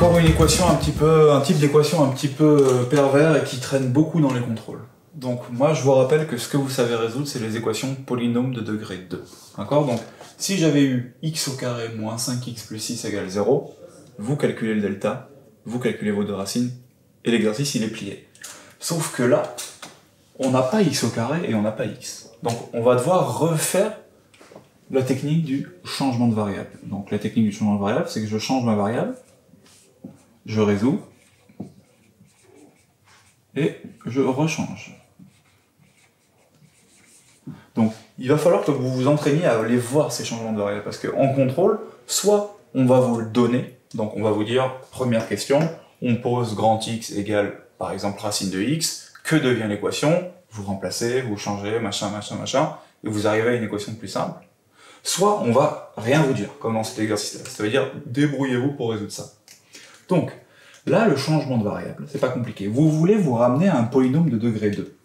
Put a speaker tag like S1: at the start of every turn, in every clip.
S1: Encore une équation un type d'équation un petit peu pervers et qui traîne beaucoup dans les contrôles. Donc moi je vous rappelle que ce que vous savez résoudre, c'est les équations polynômes de degré 2. D'accord? Donc si j'avais eu x au carré moins 5x plus 6 égale 0, vous calculez le delta, vous calculez vos deux racines, et l'exercice il est plié. Sauf que là, on n'a pas x au carré et on n'a pas x. Donc on va devoir refaire la technique du changement de variable. Donc la technique du changement de variable, c'est que je change ma variable, je résous, et je rechange. Donc il va falloir que vous vous entraîniez à aller voir ces changements de variables, parce qu'en contrôle, soit on va vous le donner, donc on va vous dire, première question, on pose grand X égale, par exemple, racine de X, que devient l'équation? Vous remplacez, vous changez, machin, machin, machin, et vous arrivez à une équation plus simple. Soit on va rien vous dire, comme dans cet exercice-là. Ça veut dire, débrouillez-vous pour résoudre ça. Donc, là, le changement de variable, c'est pas compliqué. Vous voulez vous ramener à un polynôme de degré 2.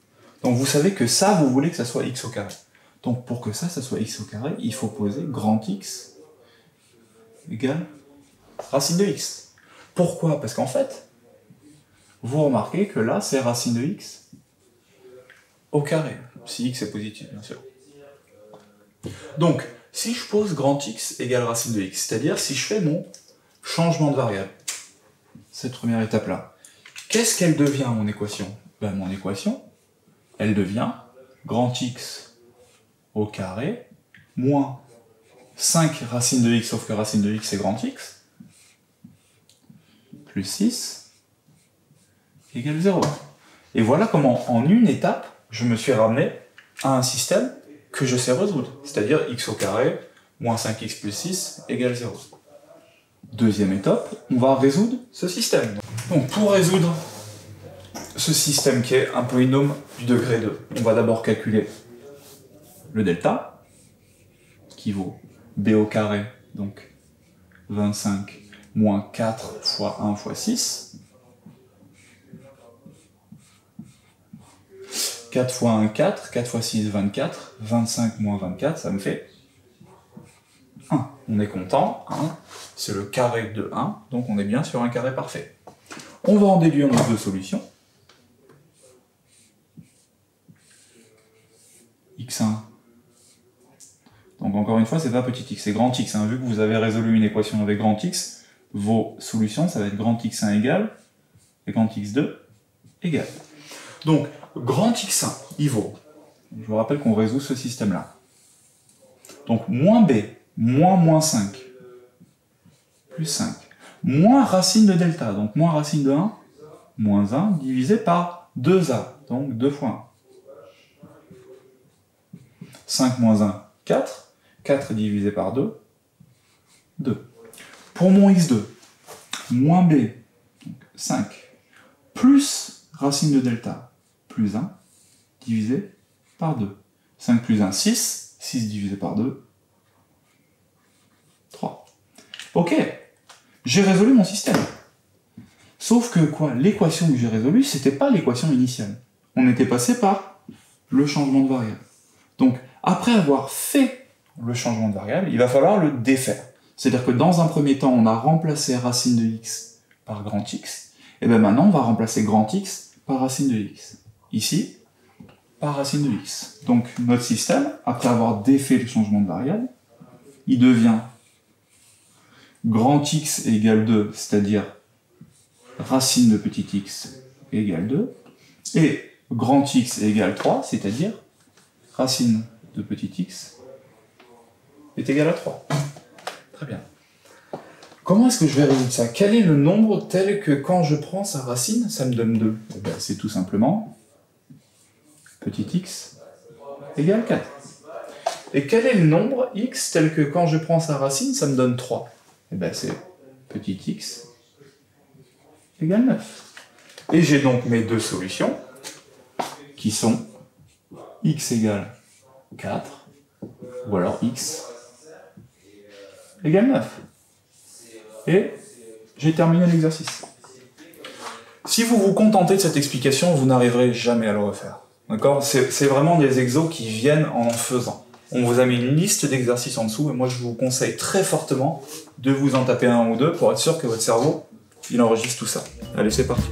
S1: Donc vous savez que ça, vous voulez que ça soit x au carré. Donc pour que ça soit x au carré, il faut poser grand X égale racine de x. Pourquoi? Parce qu'en fait, vous remarquez que là, c'est racine de x au carré, si x est positif, bien sûr. Donc, si je pose grand X égale racine de x, c'est-à-dire si je fais mon changement de variable, cette première étape-là, qu'est-ce qu'elle devient, mon équation? Ben, mon équation, elle devient grand X au carré moins 5 racine de x, sauf que racine de x c'est grand X, plus 6 égale 0. Et voilà comment, en une étape, je me suis ramené à un système que je sais résoudre, c'est-à-dire x au carré moins 5x plus 6 égale 0. Deuxième étape, on va résoudre ce système. Donc pour résoudre ce système qui est un polynôme du degré 2, on va d'abord calculer le delta, qui vaut b au carré, donc 25 moins 4 fois 1 fois 6. 4 fois 1, 4, 4 fois 6, 24, 25 moins 24, ça me fait 1. On est content, 1, c'est le carré de 1, donc on est bien sur un carré parfait. On va en déduire nos deux solutions. x1. Donc encore une fois, c'est pas petit x, c'est grand X. Hein. Vu que vous avez résolu une équation avec grand X, vos solutions, ça va être grand X1 égale, et grand X2 égale. Donc, grand X1, il vaut, je vous rappelle qu'on résout ce système-là. Donc, moins b, moins 5, plus 5, moins racine de delta, donc moins racine de 1, moins 1, divisé par 2a, donc 2 fois 1. 5 moins 1, 4. 4 divisé par 2, 2. Pour mon x2, moins b, donc 5, plus racine de delta, plus 1, divisé par 2. 5 plus 1, 6. 6 divisé par 2, 3. Ok, j'ai résolu mon système. Sauf que quoi, l'équation que j'ai résolue, c'était pas l'équation initiale. On était passé par le changement de variable. Donc, après avoir fait le changement de variable, il va falloir le défaire. C'est-à-dire que dans un premier temps, on a remplacé racine de x par grand X, et bien maintenant, on va remplacer grand X par racine de x. Ici, par racine de x. Donc, notre système, après avoir défait le changement de variable, il devient grand X égale 2, c'est-à-dire racine de petit x égale 2, et grand X égale 3, c'est-à-dire racine de petit x est égal à 3. Très bien. Comment est-ce que je vais résoudre ça? Quel est le nombre tel que quand je prends sa racine, ça me donne 2? Eh bien, c'est tout simplement petit x égale 4. Et quel est le nombre x tel que quand je prends sa racine, ça me donne 3? Eh bien, c'est petit x égale 9. Et j'ai donc mes deux solutions, qui sont x égale 4, ou alors x égale 9. Et j'ai terminé l'exercice. Si vous vous contentez de cette explication, vous n'arriverez jamais à le refaire. D'accord? C'est vraiment des exos qui viennent en faisant. On vous a mis une liste d'exercices en dessous, et moi je vous conseille très fortement de vous en taper un ou deux pour être sûr que votre cerveau il enregistre tout ça. Allez, c'est parti.